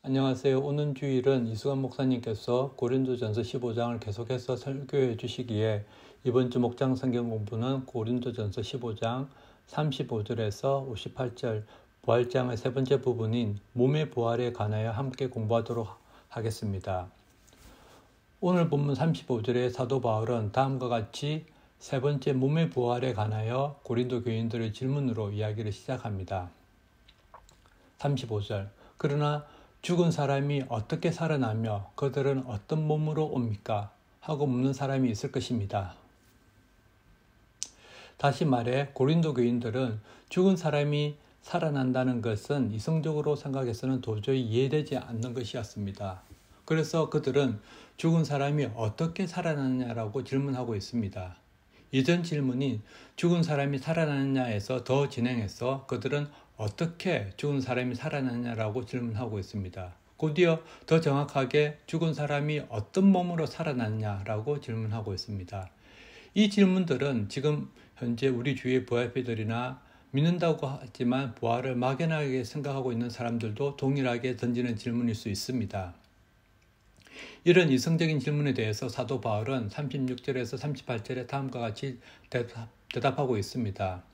안녕하세요. 오늘 주일은 이수관 목사님께서 고린도전서 15장을 계속해서 설교해 주시기에 이번 주 목장 성경 공부는 고린도전서 15장 35절에서 58절 부활장의 세 번째 부분인 몸의 부활에 관하여 함께 공부하도록 하겠습니다. 오늘 본문 35절에 사도 바울은 다음과 같이 세 번째 몸의 부활에 관하여 고린도 교인들의 질문으로 이야기를 시작합니다. 35절 그러나 죽은 사람이 어떻게 살아나며 그들은 어떤 몸으로 옵니까? 하고 묻는 사람이 있을 것입니다. 다시 말해 고린도 교인들은 죽은 사람이 살아난다는 것은 이성적으로 생각해서는 도저히 이해되지 않는 것이었습니다. 그래서 그들은 죽은 사람이 어떻게 살아나느냐라고 질문하고 있습니다. 이전 질문이 죽은 사람이 살아나느냐에서 더 진행해서 그들은 어떻게 죽은 사람이 살아나느냐라고 질문하고 있습니다. 곧이어 더 정확하게 죽은 사람이 어떤 몸으로 살아났냐라고 질문하고 있습니다. 이 질문들은 지금 현재 우리 주위의 부활피들이나 믿는다고 하지만 부활을 막연하게 생각하고 있는 사람들도 동일하게 던지는 질문일 수 있습니다. 이런 이성적인 질문에 대해서 사도 바울은 36절에서 38절에 다음과 같이 대답하고 있습니다.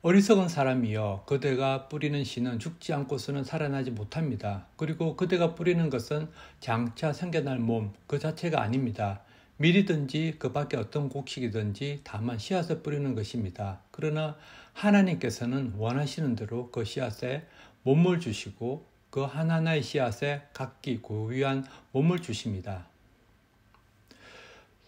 어리석은 사람이여 그대가 뿌리는 씨는 죽지 않고서는 살아나지 못합니다. 그리고 그대가 뿌리는 것은 장차 생겨날 몸 그 자체가 아닙니다. 밀이든지 그 밖에 어떤 곡식이든지 다만 씨앗을 뿌리는 것입니다. 그러나 하나님께서는 원하시는 대로 그 씨앗에 몸을 주시고 그 하나하나의 씨앗에 각기 고유한 몸을 주십니다.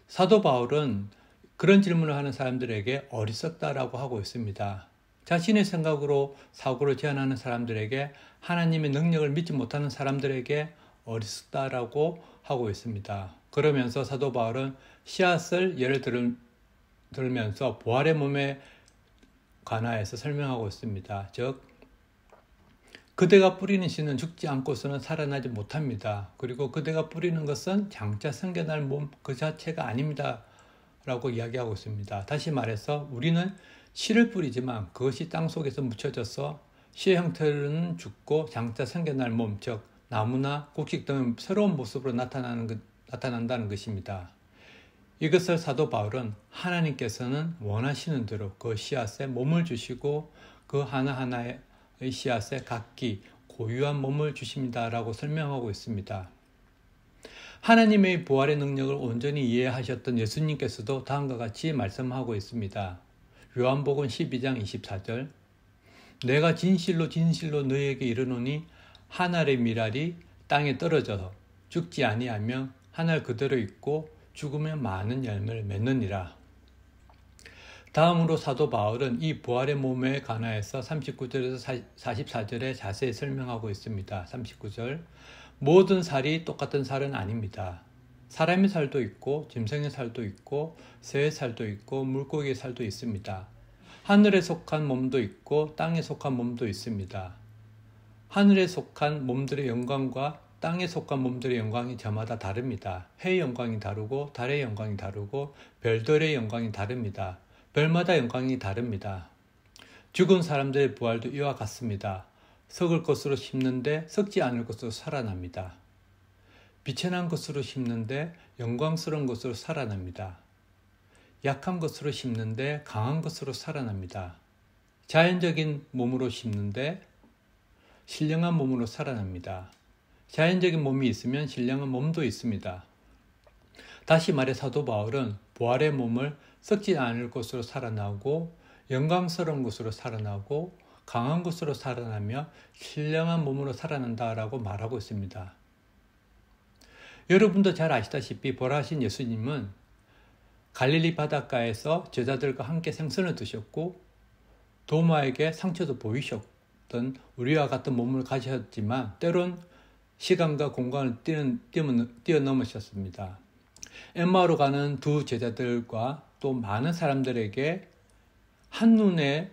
사도 바울은 그런 질문을 하는 사람들에게 어리석다라고 하고 있습니다. 자신의 생각으로 사고를 제안하는 사람들에게 하나님의 능력을 믿지 못하는 사람들에게 어리석다라고 하고 있습니다. 그러면서 사도 바울은 씨앗을 예를 들면서 부활의 몸에 관하여서 설명하고 있습니다. 즉 그대가 뿌리는 씨는 죽지 않고서는 살아나지 못합니다. 그리고 그대가 뿌리는 것은 장차 생겨날 몸 그 자체가 아닙니다. 라고 이야기하고 있습니다. 다시 말해서 우리는 씨를 뿌리지만 그것이 땅 속에서 묻혀져서 씨의 형태는 죽고 장차 생겨날 몸, 즉 나무나 곡식 등은 새로운 모습으로 나타난다는 것입니다. 이것을 사도 바울은 하나님께서는 원하시는 대로 그 씨앗에 몸을 주시고 그 하나하나의 씨앗에 각기 고유한 몸을 주십니다. 라고 설명하고 있습니다. 하나님의 부활의 능력을 온전히 이해하셨던 예수님께서도 다음과 같이 말씀하고 있습니다. 요한복음 12장 24절 내가 진실로 진실로 너희에게 이르노니 한 알의 밀알이 땅에 떨어져서 죽지 아니하며 한 알 그대로 있고 죽으면 많은 열매를 맺느니라. 다음으로 사도 바울은 이 부활의 몸에 관하여서 39절에서 44절에 자세히 설명하고 있습니다. 39절 모든 살이 똑같은 살은 아닙니다. 사람의 살도 있고 짐승의 살도 있고 새의 살도 있고 물고기의 살도 있습니다. 하늘에 속한 몸도 있고 땅에 속한 몸도 있습니다. 하늘에 속한 몸들의 영광과 땅에 속한 몸들의 영광이 저마다 다릅니다. 해의 영광이 다르고 달의 영광이 다르고 별들의 영광이 다릅니다. 별마다 영광이 다릅니다. 죽은 사람들의 부활도 이와 같습니다. 썩을 것으로 심는데 썩지 않을 것으로 살아납니다. 빛에 난 것으로 심는데 영광스러운 것으로 살아납니다. 약한 것으로 심는데 강한 것으로 살아납니다. 자연적인 몸으로 심는데 신령한 몸으로 살아납니다. 자연적인 몸이 있으면 신령한 몸도 있습니다. 다시 말해 사도 바울은 부활의 몸을 썩지 않을 것으로 살아나고 영광스러운 것으로 살아나고 강한 것으로 살아나며 신령한 몸으로 살아난다라고 말하고 있습니다. 여러분도 잘 아시다시피 부활하신 예수님은 갈릴리 바닷가에서 제자들과 함께 생선을 드셨고 도마에게 상처도 보이셨던 우리와 같은 몸을 가지셨지만 때론 시간과 공간을 뛰어넘으셨습니다. 엠마오로 가는 두 제자들과 또 많은 사람들에게 한눈에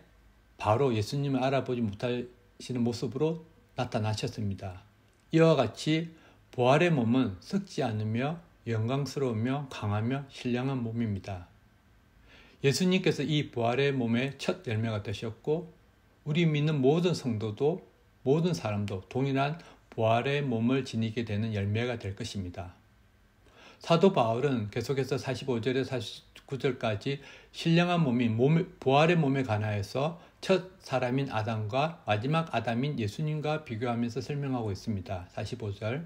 바로 예수님을 알아보지 못하시는 모습으로 나타나셨습니다. 이와 같이 부활의 몸은 썩지 않으며 영광스러우며 강하며 신령한 몸입니다. 예수님께서 이 부활의 몸의 첫 열매가 되셨고 우리 믿는 모든 성도도 모든 사람도 동일한 부활의 몸을 지니게 되는 열매가 될 것입니다. 사도 바울은 계속해서 45절에서 49절까지 신령한 부활의 몸에 관하여서 첫 사람인 아담과 마지막 아담인 예수님과 비교하면서 설명하고 있습니다. 45절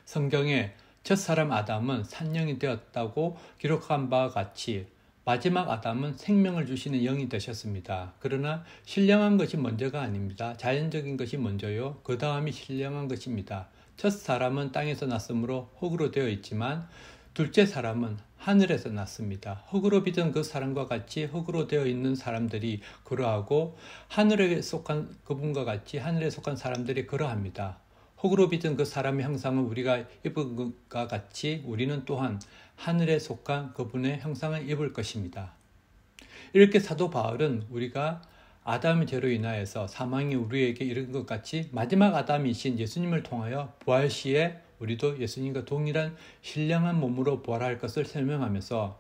성경에 첫 사람 아담은 산령이 되었다고 기록한 바와 같이 마지막 아담은 생명을 주시는 영이 되셨습니다. 그러나 신령한 것이 먼저가 아닙니다. 자연적인 것이 먼저요. 그 다음이 신령한 것입니다. 첫 사람은 땅에서 났으므로 흙으로 되어 있지만 둘째 사람은 하늘에서 났습니다. 흙으로 빚은 그 사람과 같이 흙으로 되어 있는 사람들이 그러하고 하늘에 속한 그분과 같이 하늘에 속한 사람들이 그러합니다. 흙으로 빚은 그 사람의 형상을 우리가 입은 것과 같이 우리는 또한 하늘에 속한 그분의 형상을 입을 것입니다. 이렇게 사도 바울은 우리가 아담의 죄로 인하여서 사망이 우리에게 이른 것 같이 마지막 아담이신 예수님을 통하여 부활 시에 우리도 예수님과 동일한 신령한 몸으로 부활할 것을 설명하면서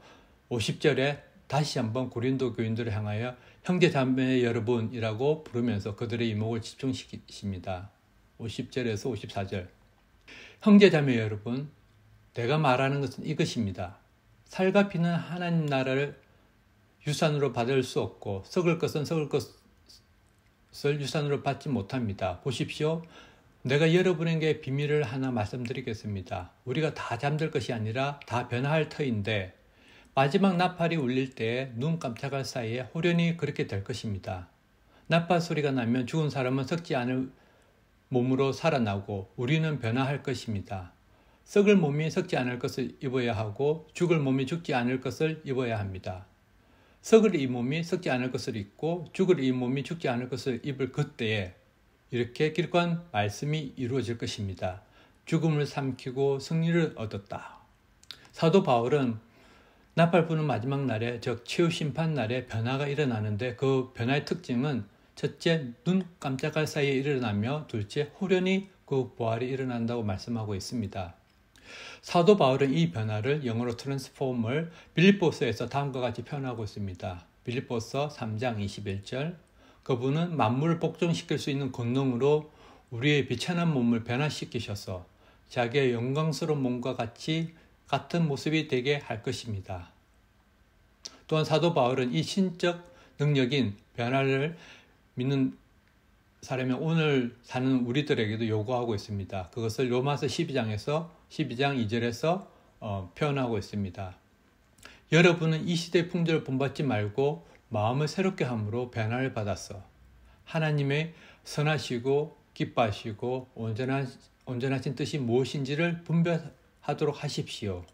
50절에 다시 한번 고린도 교인들을 향하여 형제자매 여러분이라고 부르면서 그들의 이목을 집중시키십니다. 50절에서 54절 형제자매 여러분, 내가 말하는 것은 이것입니다. 살과 피는 하나님 나라를 유산으로 받을 수 없고 썩을 것은 썩을 것을 유산으로 받지 못합니다. 보십시오. 내가 여러분에게 비밀을 하나 말씀드리겠습니다. 우리가 다 잠들 것이 아니라 다 변화할 터인데 마지막 나팔이 울릴 때에 눈 깜짝할 사이에 호련히 그렇게 될 것입니다. 나팔 소리가 나면 죽은 사람은 썩지 않을 몸으로 살아나고 우리는 변화할 것입니다. 썩을 몸이 썩지 않을 것을 입어야 하고 죽을 몸이 죽지 않을 것을 입어야 합니다. 썩을 이 몸이 썩지 않을 것을 입고 죽을 이 몸이 죽지 않을 것을 입을 그때에 이렇게 기록한 말씀이 이루어질 것입니다. 죽음을 삼키고 승리를 얻었다. 사도 바울은 나팔 부는 마지막 날에 즉 최후 심판 날에 변화가 일어나는데 그 변화의 특징은 첫째, 눈 깜짝할 사이에 일어나며 둘째, 호련히 그 부활이 일어난다고 말씀하고 있습니다. 사도 바울은 이 변화를 영어로 트랜스폼을 빌립보서에서 다음과 같이 표현하고 있습니다. 빌립보서 3장 21절 그분은 만물을 복종시킬 수 있는 권능으로 우리의 비천한 몸을 변화시키셔서 자기의 영광스러운 몸과 같은 모습이 되게 할 것입니다. 또한 사도 바울은 이 신적 능력인 변화를 믿는 사람이 오늘 사는 우리들에게도 요구하고 있습니다. 그것을 로마서 12장 2절에서 표현하고 있습니다. 여러분은 이 시대의 풍조를 본받지 말고 마음을 새롭게 함으로 변화를 받았어. 하나님의 선하시고 기뻐하시고 온전하신 뜻이 무엇인지를 분별하도록 하십시오.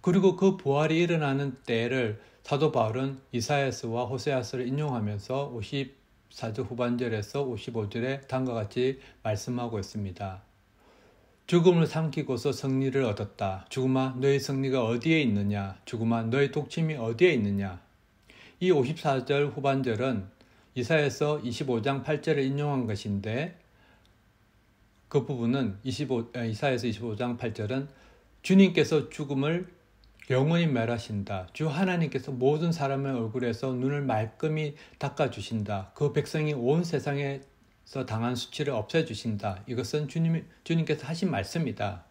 그리고 그 부활이 일어나는 때를 사도 바울은 이사야서와 호세아서를 인용하면서 54절 후반절에서 55절에 다음과 같이 말씀하고 있습니다. 죽음을 삼키고서 승리를 얻었다. 죽음아 너의 승리가 어디에 있느냐? 죽음아 너의 독침이 어디에 있느냐? 이 54절 후반절은 이사야서 25장 8절을 인용한 것인데 그 부분은 이사야서 25장 8절은 주님께서 죽음을 영원히 멸하신다. 주 하나님께서 모든 사람의 얼굴에서 눈을 말끔히 닦아주신다. 그 백성이 온 세상에서 당한 수치를 없애주신다. 이것은 주님께서 하신 말씀이다.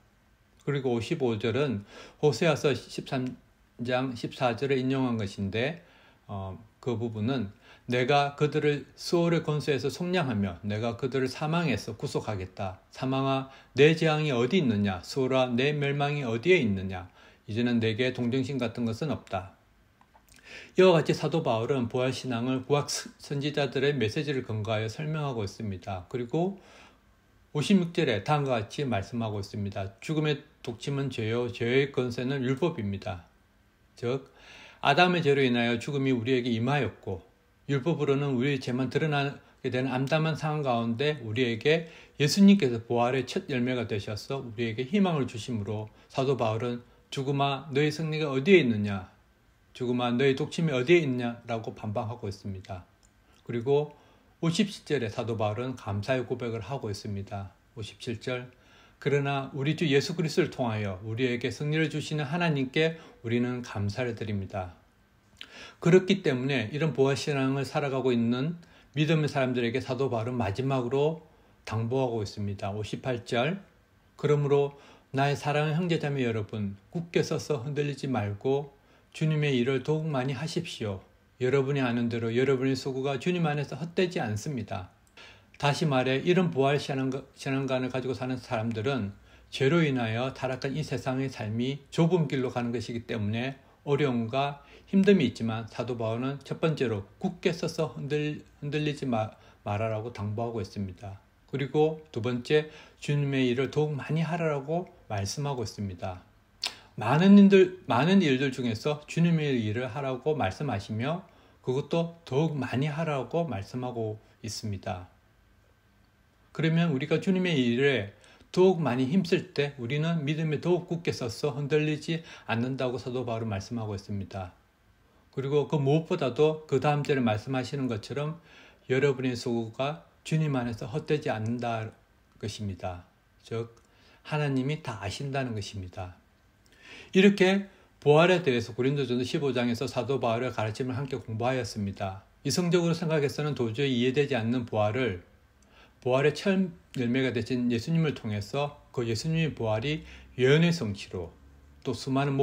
그리고 55절은 호세아서 13장 14절을 인용한 것인데 그 부분은 내가 그들을 수월의 권세에서 속량하며 내가 그들을 사망에서 구속하겠다. 사망아 내 재앙이 어디 있느냐? 수월아 내 멸망이 어디에 있느냐? 이제는 내게 동정심 같은 것은 없다. 이와 같이 사도 바울은 부활신앙을 구약 선지자들의 메시지를 근거하여 설명하고 있습니다. 그리고 56절에 다음과 같이 말씀하고 있습니다. 죽음의 독침은 죄요, 죄의 권세는 율법입니다. 즉 아담의 죄로 인하여 죽음이 우리에게 임하였고 율법으로는 우리의 죄만 드러나게 되는 암담한 상황 가운데 우리에게 예수님께서 부활의 첫 열매가 되셔서 우리에게 희망을 주심으로 사도 바울은 죽음아 너의 승리가 어디에 있느냐? 죽음아 너의 독침이 어디에 있느냐라고 반박하고 있습니다. 그리고 57절에 사도 바울은 감사의 고백을 하고 있습니다. 57절 그러나 우리 주 예수 그리스도를 통하여 우리에게 승리를 주시는 하나님께 우리는 감사를 드립니다. 그렇기 때문에 이런 부활신앙을 살아가고 있는 믿음의 사람들에게 사도 바울은 마지막으로 당부하고 있습니다. 58절. 그러므로 나의 사랑하는 형제자매 여러분, 굳게 서서 흔들리지 말고 주님의 일을 더욱 많이 하십시오. 여러분이 아는 대로 여러분의 수고가 주님 안에서 헛되지 않습니다. 다시 말해 이런 부활 신앙관을 가지고 사는 사람들은 죄로 인하여 타락한 이 세상의 삶이 좁은 길로 가는 것이기 때문에 어려움과 힘듦이 있지만 사도 바울은 첫 번째로 굳게 서서 흔들리지 말아라고 당부하고 있습니다. 그리고 두 번째, 주님의 일을 더욱 많이 하라고 말씀하고 있습니다. 많은 일들 중에서 주님의 일을 하라고 말씀하시며 그것도 더욱 많이 하라고 말씀하고 있습니다. 그러면 우리가 주님의 일에 더욱 많이 힘쓸 때 우리는 믿음에 더욱 굳게 서서 흔들리지 않는다고 사도 바울은 말씀하고 있습니다. 그리고 그 무엇보다도 그 다음 절에 말씀하시는 것처럼 여러분의 수고가 주님 안에서 헛되지 않는다는 것입니다. 즉 하나님이 다 아신다는 것입니다. 이렇게 부활에 대해서 고린도전서 15장에서 사도 바울의 가르침을 함께 공부하였습니다. 이성적으로 생각해서는 도저히 이해되지 않는 부활의 첫 열매가 되신 예수님을 통해서 그 예수님의 부활이 예언의 성취로 또 수많은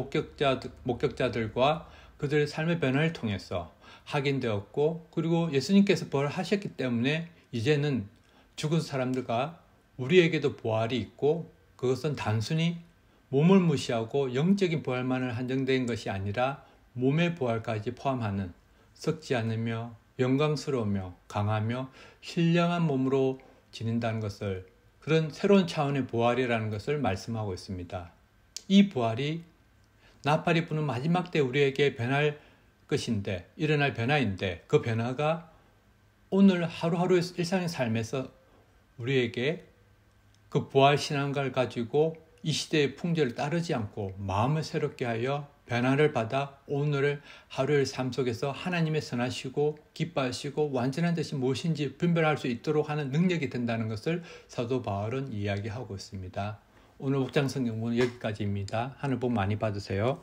목격자들과 그들의 삶의 변화를 통해서 확인되었고, 그리고 예수님께서 부활하셨기 때문에 이제는 죽은 사람들과 우리에게도 부활이 있고, 그것은 단순히 몸을 무시하고 영적인 부활만을 한정된 것이 아니라 몸의 부활까지 포함하는 썩지 않으며 영광스러우며 강하며 신령한 몸으로 지닌다는 것을, 그런 새로운 차원의 부활이라는 것을 말씀하고 있습니다. 이 부활이 나팔이 부는 마지막 때 우리에게 일어날 변화인데, 그 변화가 오늘 하루하루의 일상의 삶에서 우리에게 그 부활 신앙을 가지고 이 시대의 풍조를 따르지 않고 마음을 새롭게 하여 변화를 받아 오늘 하루의 삶 속에서 하나님의 선하시고 기뻐하시고 완전한 뜻이 무엇인지 분별할 수 있도록 하는 능력이 된다는 것을 사도 바울은 이야기하고 있습니다. 오늘 목장 성경은 여기까지입니다. 하늘 복 많이 받으세요.